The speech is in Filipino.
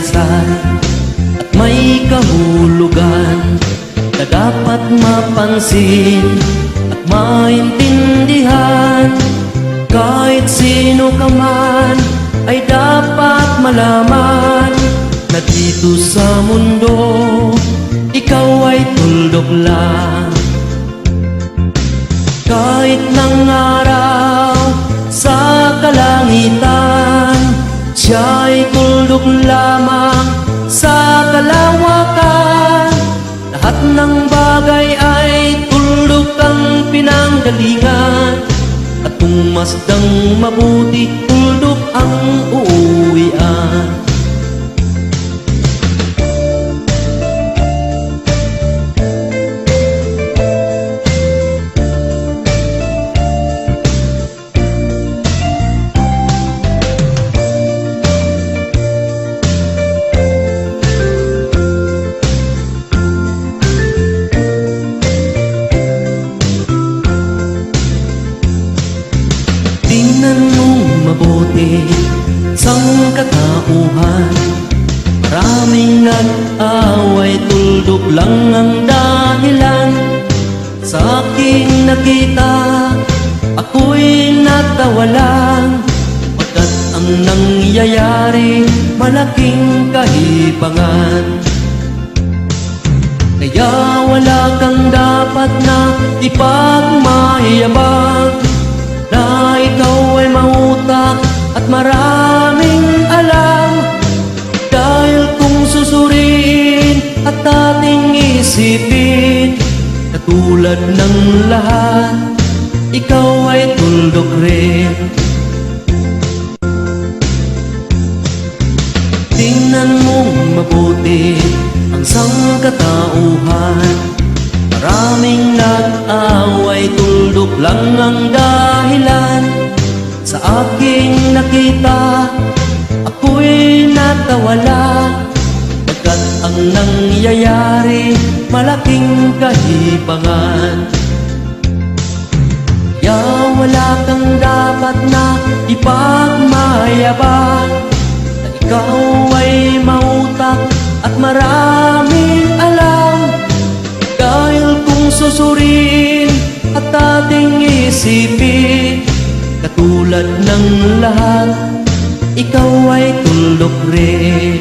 saysay at may kahulugan na dapat mapansin at maintindihan. Kahit sino ka man ay dapat malaman na dito sa mundo ikaw ay tuldok lang. Kahit ng araw sa kalangitan, siya'y tuldok lamang sa kalawakan. Lahat ng bagay ay tuldok ang pinanggalingan, at kung masdang mabuti, tuldok ang uuwian. Tingnan mong mabuti sang katauhan, maraming nag-away, tuldok lang ang dahilan. Sa aking nakita, ako'y natawalan, pagkat ang nangyayari malaking kahibangan. Kaya wala kang dapat na ipagmayabang, na ikaw ay mautak at maraming alam. Dahil kung susuriin at ating isipin, katulad ng lahat, ikaw ay tuldok rin. Tingnan mong mabuti ang sangkatauhan, maraming nag-away, tuldok lang ang dahilan. Sa aking nakita, ako'y natawala, pagkat ang nangyayari malaking kahibangan. Kaya wala kang dapat na ipagmayabang, na ikaw ay mautak at maraming alam. Dahil kung susuriin at ating isipin, katulad ng lahat, ikaw ay tuldok rin.